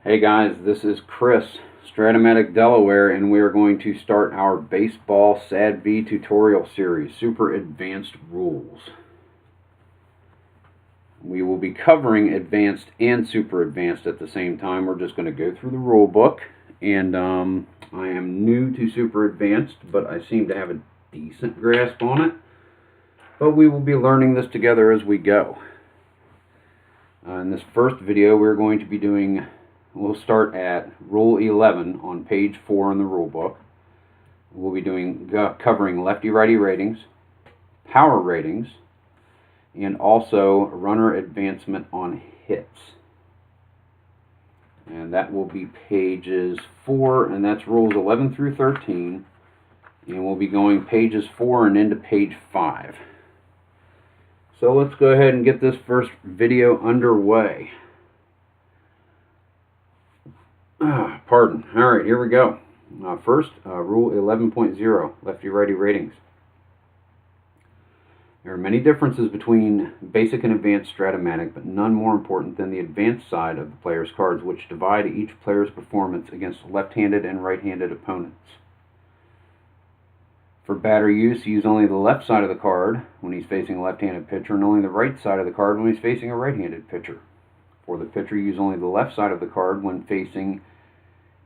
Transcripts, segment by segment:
Hey guys, this is Chris, strat-o-matic Delaware, and we are going to start our baseball SADv tutorial series, Super Advanced Rules. We will be covering Advanced and Super Advanced at the same time. We're just going to go through the rule book, and I am new to Super Advanced, but I seem to have a decent grasp on it. But we will be learning this together as we go. In this first video, we're going to be doing... We'll start at Rule 11 on page 4 in the rule book. We'll be covering lefty-righty ratings, power ratings, and also runner advancement on hits. And that will be pages 4, and that's Rules 11 through 13. And we'll be going pages 4 and into page 5. So let's go ahead and get this first video underway. Pardon. Alright, here we go. First, Rule 11.0, lefty-righty ratings. There are many differences between basic and advanced strat-o-matic, but none more important than the advanced side of the player's cards, which divide each player's performance against left-handed and right-handed opponents. For batter use only the left side of the card when he's facing a left-handed pitcher, and only the right side of the card when he's facing a right-handed pitcher. For the pitcher, use only the left side of the card when facing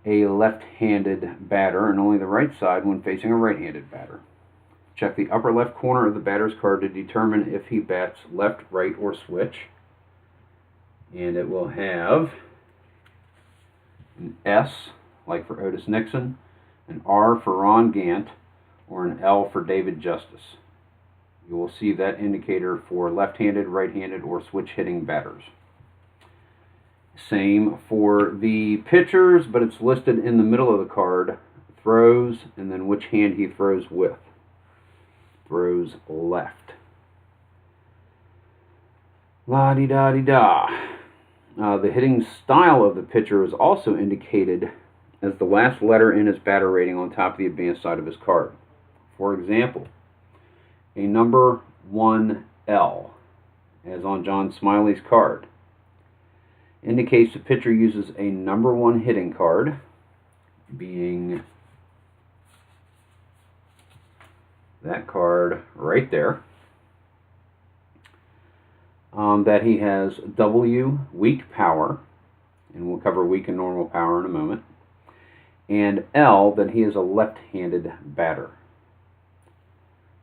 a left-handed batter, and only the right side when facing a right-handed batter. Check the upper left corner of the batter's card to determine if he bats left, right, or switch. And it will have an S, like for Otis Nixon, an R for Ron Gant, or an L for David Justice. You will see that indicator for left-handed, right-handed, or switch-hitting batters. Same for the pitchers, but it's listed in the middle of the card. Throws, and then which hand he throws with. Throws left. La-di-da-di-da. The hitting style of the pitcher is also indicated as the last letter in his batter rating on top of the advanced side of his card. For example, a number 1L, as on John Smiley's card, indicates the pitcher uses a number 1 hitting card, being that card right there, that he has W, weak power, and we'll cover weak and normal power in a moment, and L, that he is a left-handed batter.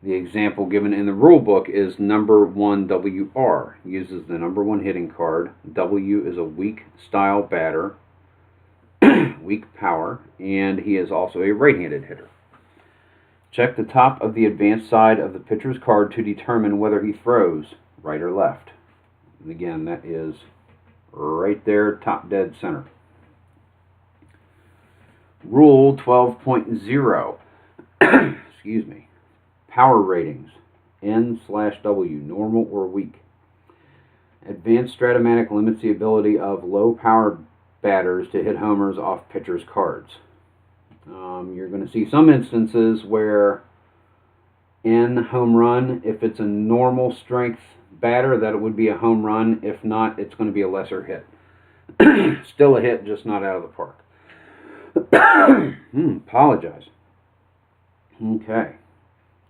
The example given in the rule book is number 1 WR, uses the number 1 hitting card. W is a weak style batter, weak power, and he is also a right-handed hitter. Check the top of the advanced side of the pitcher's card to determine whether he throws right or left. And again, that is right there, top dead center. Rule 12.0, excuse me. Power ratings, N/W, normal or weak. Advanced strat-o-matic limits the ability of low-power batters to hit homers off pitchers' cards. You're going to see some instances where N, home run, if it's a normal strength batter, that it would be a home run. If not, it's going to be a lesser hit. Still a hit, just not out of the park. Apologize. Okay.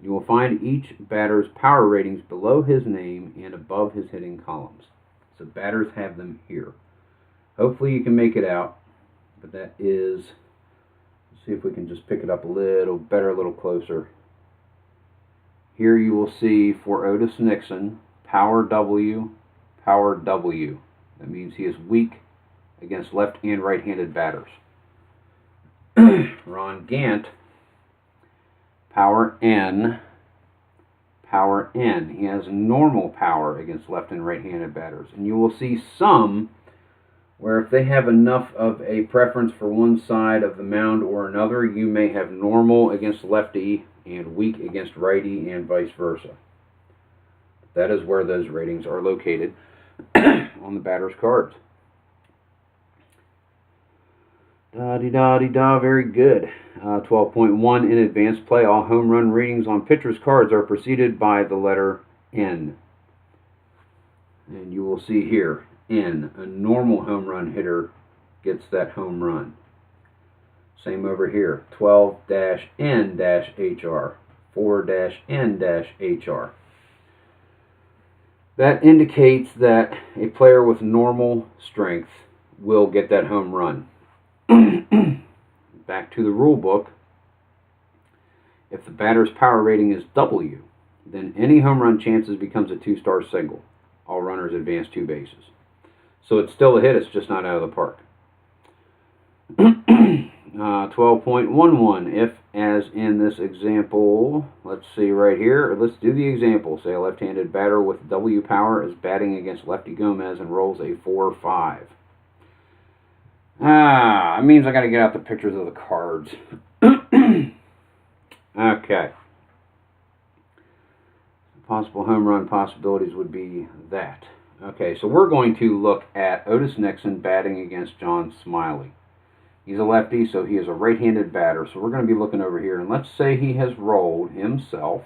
You will find each batter's power ratings below his name and above his hitting columns. So batters have them here. Hopefully you can make it out, but that is, let's see if we can just pick it up a little better, a little closer. Here you will see for Otis Nixon, power W, power W. That means he is weak against left and right-handed batters. Ron Gant, power N, power N. He has normal power against left and right-handed batters. And you will see some where if they have enough of a preference for one side of the mound or another, you may have normal against lefty and weak against righty and vice versa. That is where those ratings are located on the batter's cards. Da-de-da-de-da, very good. 12.1, in advanced play, all home run ratings on pitchers' cards are preceded by the letter N. And you will see here, N, a normal home run hitter, gets that home run. Same over here, 12-N-HR, 4-N-HR. That indicates that a player with normal strength will get that home run. Back to the rule book. If the batter's power rating is W, then any home run chances becomes a 2-star single. All runners advance 2 bases. So it's still a hit, it's just not out of the park. 12.11, if, as in this example, let's see right here, let's do the example. Say a left-handed batter with W power is batting against Lefty Gomez and rolls a 4-5. It means I got to get out the pictures of the cards. Okay. Possible home run possibilities would be that. Okay, so we're going to look at Otis Nixon batting against John Smiley. He's a lefty, so he is a right-handed batter. So we're going to be looking over here, and let's say he has rolled himself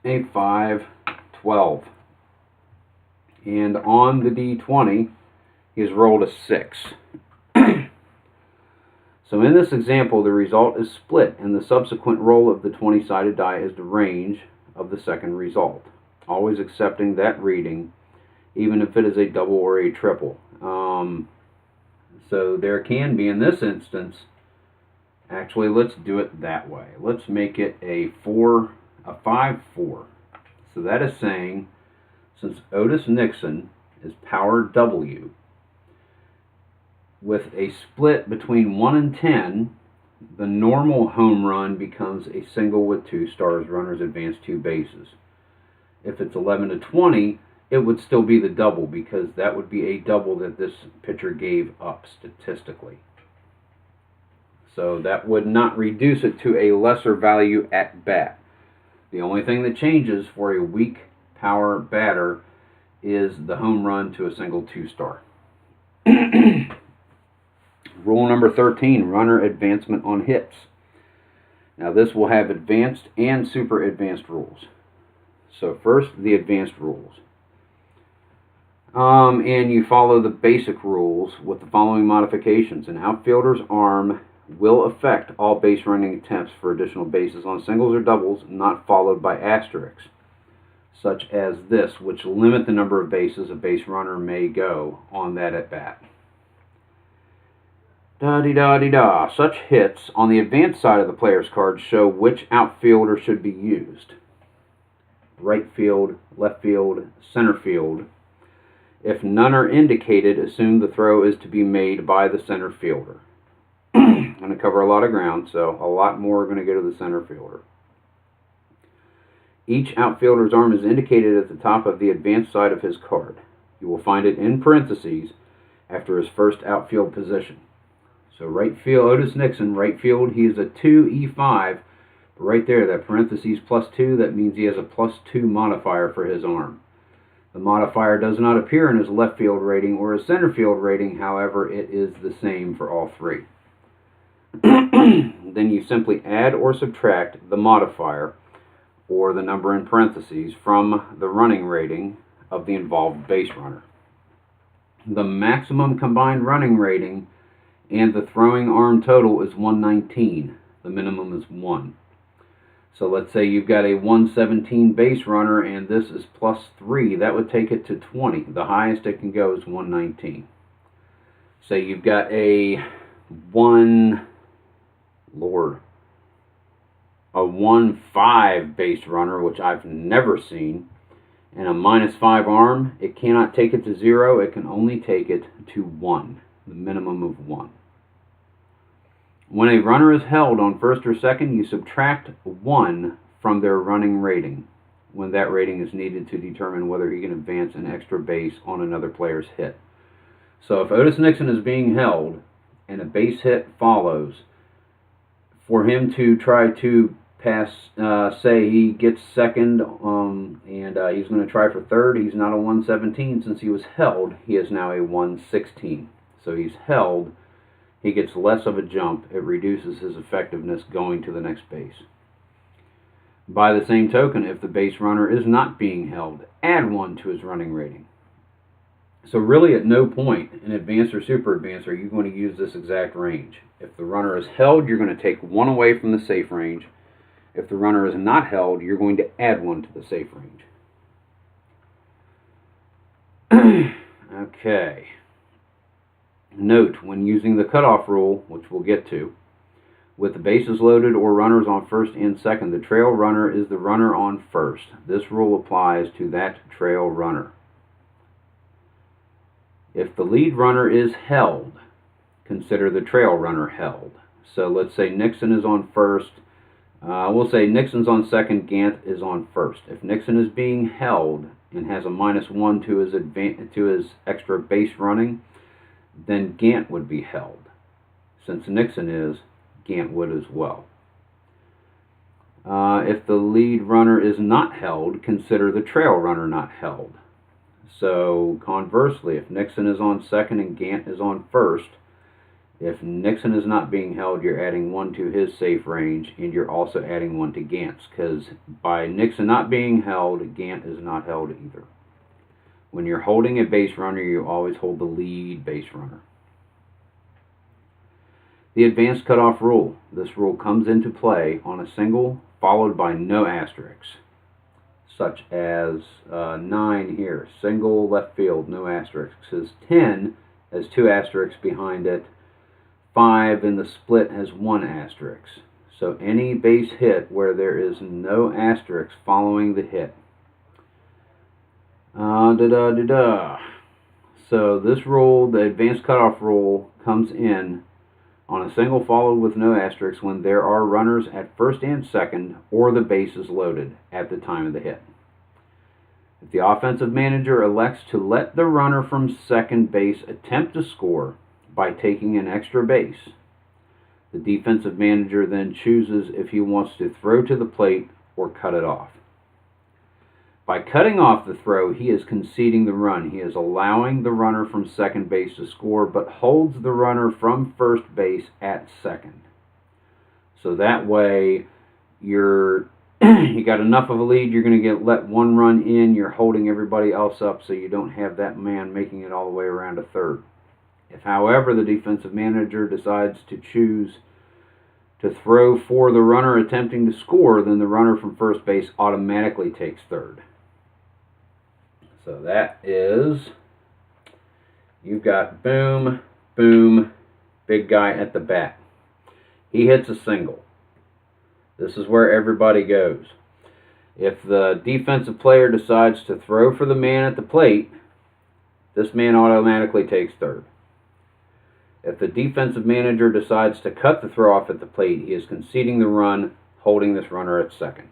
a 5-12. And on the D20, he has rolled a 6. So in this example, the result is split, and the subsequent roll of the 20-sided die is the range of the second result, always accepting that reading, even if it is a double or a triple. So there can be, in this instance, actually, let's do it that way. Let's make it a 5-4. So that is saying, since Otis Nixon is power W, with a split between 1 and 10, the normal home run becomes a single with 2 stars. Runners advance 2 bases. If it's 11 to 20, it would still be the double, because that would be a double that this pitcher gave up statistically. So that would not reduce it to a lesser value at bat. The only thing that changes for a weak power batter is the home run to a single 2-star. Rule number 13, runner advancement on hits. Now this will have advanced and super advanced rules. So first, the advanced rules. And you follow the basic rules with the following modifications. An outfielder's arm will affect all base running attempts for additional bases on singles or doubles, not followed by asterisks, such as this, which limit the number of bases a base runner may go on that at bat. Da-dee-da-dee-da. Such hits on the advanced side of the player's card show which outfielder should be used. Right field, left field, center field. If none are indicated, assume the throw is to be made by the center fielder. I'm going to cover a lot of ground, so a lot more are going to go to the center fielder. Each outfielder's arm is indicated at the top of the advanced side of his card. You will find it in parentheses after his first outfield position. So right field, Otis Nixon, right field, he is a 2E5. Right there, that parentheses +2, that means he has a +2 modifier for his arm. The modifier does not appear in his left field rating or his center field rating, however, it is the same for all three. Then you simply add or subtract the modifier, or the number in parentheses, from the running rating of the involved base runner. The maximum combined running rating and the throwing arm total is 119. The minimum is 1. So let's say you've got a 117 base runner and this is +3. That would take it to 20. The highest it can go is 119. Say you've got a 1-5 base runner, which I've never seen, and a -5 arm. It cannot take it to 0. It can only take it to 1. The minimum of 1. When a runner is held on first or second, you subtract 1 from their running rating when that rating is needed to determine whether he can advance an extra base on another player's hit. So if Otis Nixon is being held and a base hit follows, for him to try to pass, say he gets second and he's going to try for third, he's not a 117. Since he was held, he is now a 116. So he's held. He gets less of a jump. It reduces his effectiveness going to the next base. By the same token, if the base runner is not being held, add 1 to his running rating. So really at no point in advanced or super advanced are you going to use this exact range. If the runner is held, you're going to take one away from the safe range. If the runner is not held, you're going to add one to the safe range. Okay. Note, when using the cutoff rule, which we'll get to, with the bases loaded or runners on first and second, the trail runner is the runner on first. This rule applies to that trail runner. If the lead runner is held, consider the trail runner held. So let's say Nixon is on first. We'll say Nixon's on second, Gant is on first. If Nixon is being held and has a -1 to his extra base running, then Gant would be held. Since Nixon is, Gant would as well. If the lead runner is not held, consider the trail runner not held. So conversely, if Nixon is on second and Gant is on first, if Nixon is not being held, you're adding one to his safe range, and you're also adding one to Gant's, because by Nixon not being held, Gant is not held either. When you're holding a base runner, you always hold the lead base runner. The advanced cutoff rule. This rule comes into play on a single followed by no asterisks, such as 9 here, single left field, no asterisks. Says 10 has 2 asterisks behind it. 5 in the split has 1 asterisk. So any base hit where there is no asterisk following the hit. So this rule, the advanced cutoff rule, comes in on a single followed with no asterisks when there are runners at first and second or the base is loaded at the time of the hit. If the offensive manager elects to let the runner from second base attempt to score by taking an extra base, the defensive manager then chooses if he wants to throw to the plate or cut it off. By cutting off the throw, he is conceding the run. He is allowing the runner from second base to score, but holds the runner from first base at second. So that way, you got enough of a lead, you're going to let one run in, you're holding everybody else up so you don't have that man making it all the way around to third. If, however, the defensive manager decides to choose to throw for the runner attempting to score, then the runner from first base automatically takes third. So that is, you've got boom, boom, big guy at the bat. He hits a single. This is where everybody goes. If the defensive player decides to throw for the man at the plate, this man automatically takes third. If the defensive manager decides to cut the throw off at the plate, he is conceding the run, holding this runner at second.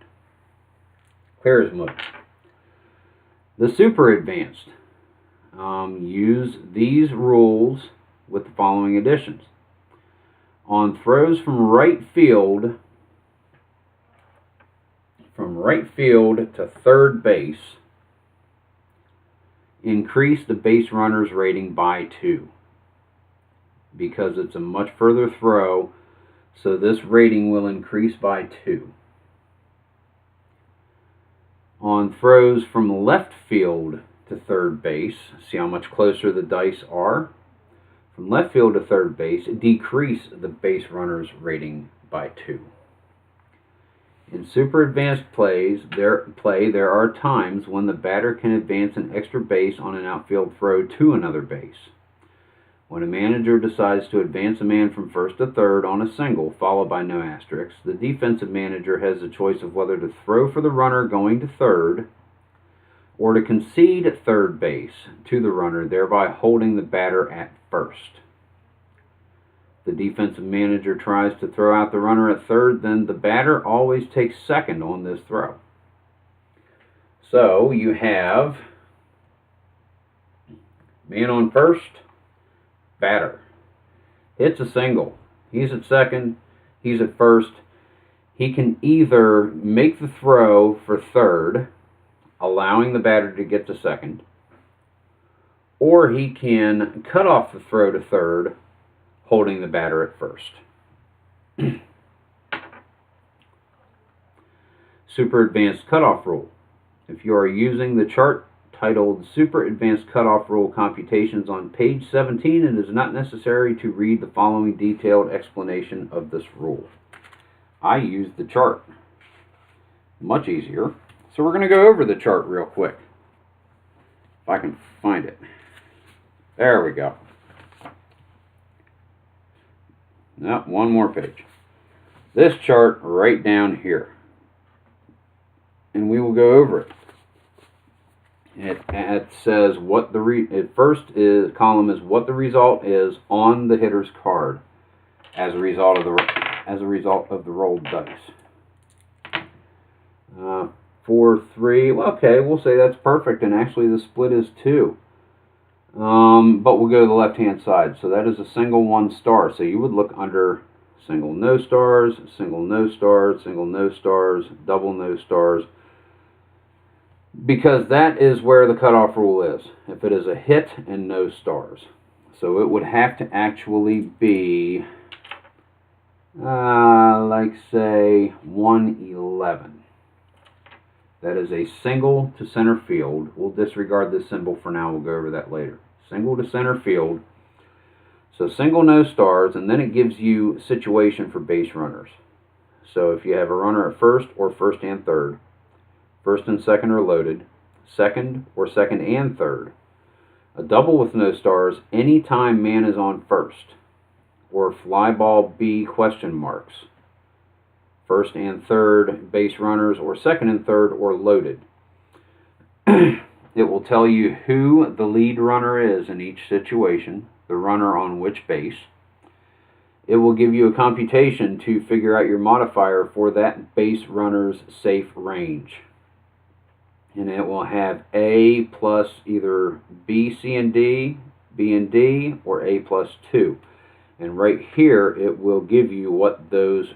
Clear as mud. The super advanced. Use these rules with the following additions. On throws from right field to third base, increase the base runner's rating by 2. Because it's a much further throw, so this rating will increase by 2. On throws from left field to third base, see how much closer the dice are? From left field to third base, decrease the base runner's rating by 2. In super advanced play, there are times when the batter can advance an extra base on an outfield throw to another base. When a manager decides to advance a man from first to third on a single, followed by no asterisks, the defensive manager has the choice of whether to throw for the runner going to third or to concede third base to the runner, thereby holding the batter at first. The defensive manager tries to throw out the runner at third, then the batter always takes second on this throw. So you have man on first, batter hits a single. He's at second, he's at first. He can either make the throw for third, allowing the batter to get to second, or he can cut off the throw to third, holding the batter at first. Super advanced cutoff rule. If you are using the chart titled Super Advanced Cutoff Rule Computations on page 17. It is not necessary to read the following detailed explanation of this rule. I used the chart. Much easier. So we're going to go over the chart real quick. If I can find it. There we go. Now, one more page. This chart right down here. And we will go over it. It says what the first column is what the result is on the hitter's card as a result of the rolled dice. 4, 3. Well, okay, we'll say that's perfect, and actually the split is 2. But we'll go to the left-hand side. So that is a single 1 star. So you would look under single no stars, single no stars, single no stars, double no stars, because that is where the cutoff rule is. If it is a hit and no stars. So it would have to actually be, like say, 111. That is a single to center field. We'll disregard this symbol for now. We'll go over that later. Single to center field. So single no stars, and then it gives you situation for base runners. So if you have a runner at first or first and third, first and second are loaded, second or second and third. A double with no stars anytime man is on first, or fly ball B question marks. First and third base runners, or second and third, or loaded. It will tell you who the lead runner is in each situation, the runner on which base. It will give you a computation to figure out your modifier for that base runner's safe range. And it will have A plus either B, C, and D, B and D, or A plus 2. And right here, it will give you what those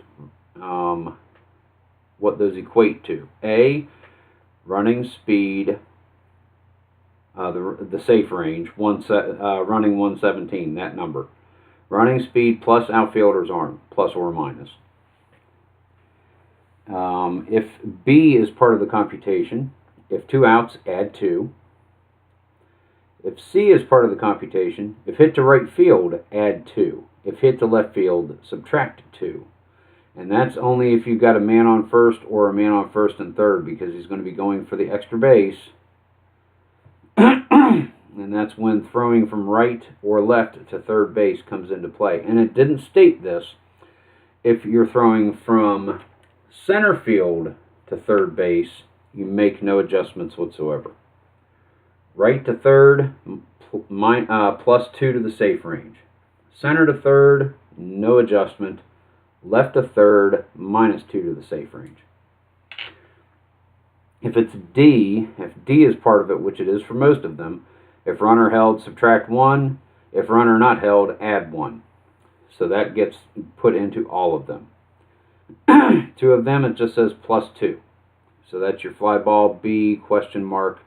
equate to. A, running speed, the safe range, running 117, that number. Running speed plus outfielder's arm, plus or minus. If B is part of the computation, if 2 outs, add 2. If C is part of the computation, if hit to right field, add 2. If hit to left field, subtract 2. And that's only if you've got a man on first or a man on first and third, because he's going to be going for the extra base. And that's when throwing from right or left to third base comes into play. And it didn't state this. If you're throwing from center field to third base, you make no adjustments whatsoever. Right to third, plus 2 to the safe range. Center to third, no adjustment. Left to third, minus 2 to the safe range. If it's D, if D is part of it, which it is for most of them, if runner held, subtract 1. If runner not held, add 1. So that gets put into all of them. 2 of them, it just says plus 2. So that's your fly ball B question mark.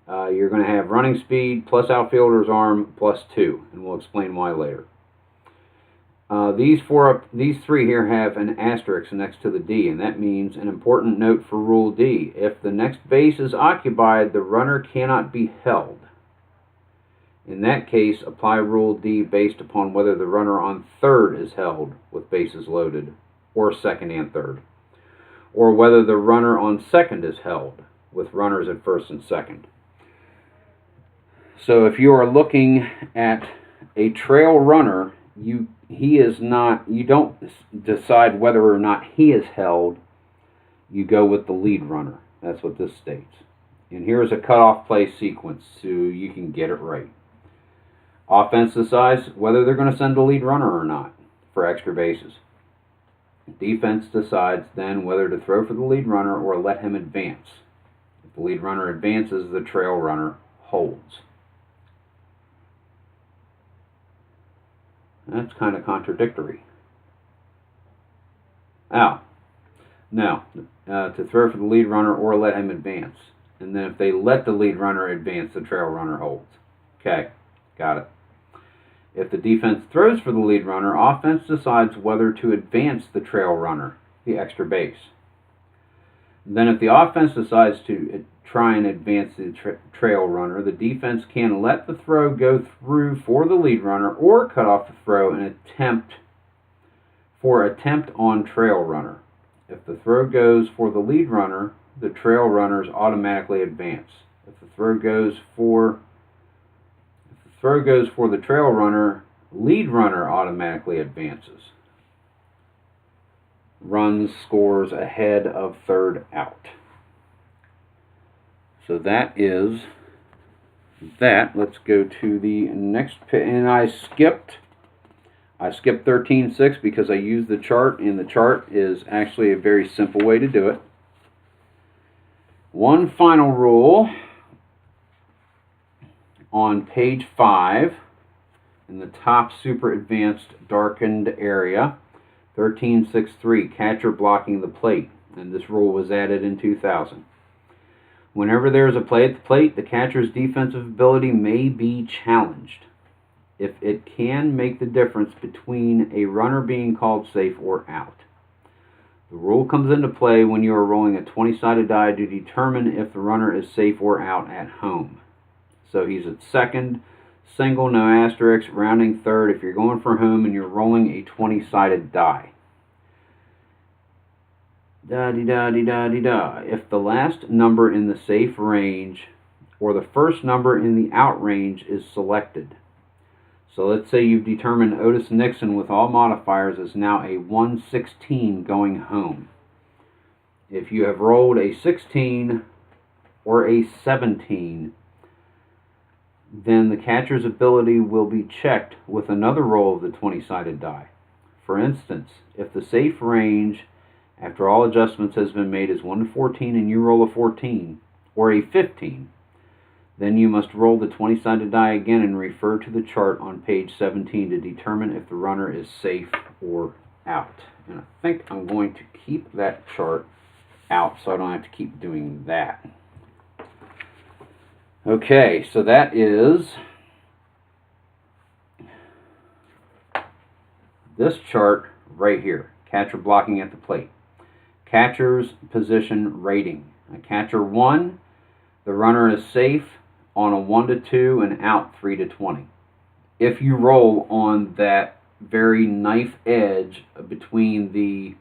You're going to have running speed plus outfielder's arm plus 2, and we'll explain why later. These 3 here have an asterisk next to the D, and that means an important note for Rule D. If the next base is occupied, the runner cannot be held. In that case, apply Rule D based upon whether the runner on third is held with bases loaded, or second and third, or whether the runner on second is held with runners at first and second. So if you are looking at a trail runner, you don't decide whether or not he is held. You go with the lead runner. That's what this states. And here's a cutoff play sequence so you can get it right. Offense decides whether they're going to send the lead runner or not for extra bases. Defense decides then whether to throw for the lead runner or let him advance. If the lead runner advances, the trail runner holds. That's kind of contradictory. Now, to throw for the lead runner or let him advance. And then if they let the lead runner advance, the trail runner holds. Okay, got it. If the defense throws for the lead runner, offense decides whether to advance the trail runner, the extra base. Then if the offense decides to try and advance the trail runner, the defense can let the throw go through for the lead runner or cut off the throw and attempt on trail runner. If the throw goes for the lead runner, the trail runners automatically advance. If the throw goes for the trail runner, lead runner automatically advances. Runs scores ahead of third out. So that is that. Let's go to the next pit. And I skipped 13.6 because I used the chart, and the chart is actually a very simple way to do it. One final rule on page 5 in the top super advanced darkened area, 13.6.3, catcher blocking the plate. And this rule was added in 2000. Whenever there is a play at the plate, the catcher's defensive ability may be challenged if it can make the difference between a runner being called safe or out. The rule comes into play when you are rolling a 20-sided die to determine if the runner is safe or out at home. So he's at second, single, no asterisk, rounding third if you're going for home and you're rolling a 20-sided die. Da-dee-da-dee-da-dee-da. If the last number in the safe range or the first number in the out range is selected. So let's say you've determined Otis Nixon with all modifiers is now a 116 going home. If you have rolled a 16 or a 17, then the catcher's ability will be checked with another roll of the 20-sided die. For instance, if the safe range after all adjustments has been made is 1 to 14 and you roll a 14 or a 15, then you must roll the 20-sided die again and refer to the chart on page 17 to determine if the runner is safe or out. And I think I'm going to keep that chart out so I don't have to keep doing that. Okay, so that is this chart right here. Catcher blocking at the plate. Catcher's position rating. A catcher 1, the runner is safe on a 1 to 2 and out 3 to 20. If you roll on that very knife edge between the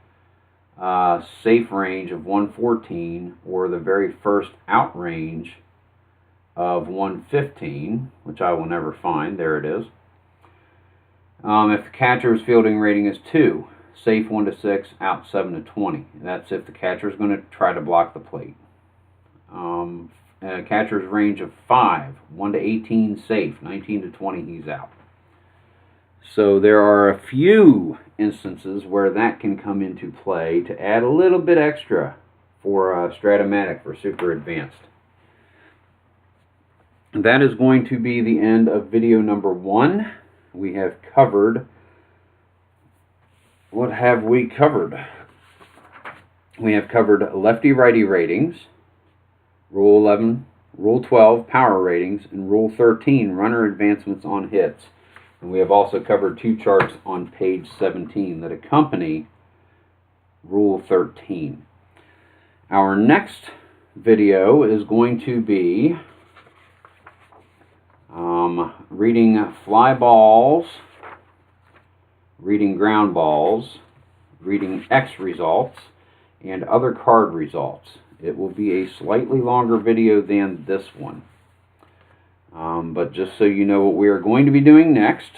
safe range of 114 or the very first out range of 115, which I will never find, there it is. If the catcher's fielding rating is 2, safe 1 to 6, out 7 to 20. That's if the catcher is going to try to block the plate. Catcher's range of 5, 1 to 18 safe, 19 to 20 he's out. So there are a few instances where that can come into play to add a little bit extra for strat-o-matic for super advanced. That is going to be the end of video number 1. We have covered, what have we covered? We have covered lefty righty ratings, Rule 11, Rule 12, power ratings, and Rule 13, runner advancements on hits. And we have also covered 2 charts on page 17 that accompany Rule 13. Our next video is going to be reading fly balls, reading ground balls, reading X results, and other card results. It will be a slightly longer video than this one. But just so you know what we are going to be doing next.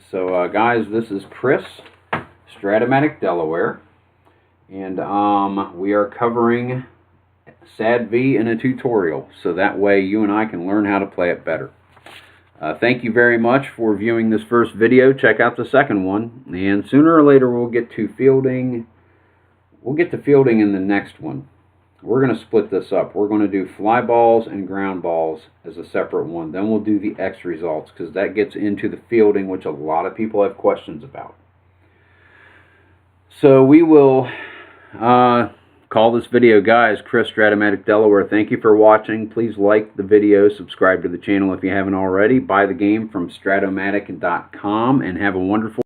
So guys, this is Chris, Strat-o-matic Delaware. And we are covering SADv in a tutorial. So that way you and I can learn how to play it better. Thank you very much for viewing this first video. Check out the second one. And sooner or later we'll get to fielding. We'll get to fielding in the next one. We're going to split this up. We're going to do fly balls and ground balls as a separate one. Then we'll do the X results because that gets into the fielding, which a lot of people have questions about. So we will call this video, guys, Chris, Strat-o-matic Delaware. Thank you for watching. Please like the video, subscribe to the channel if you haven't already. Buy the game from strat-o-matic.com and have a wonderful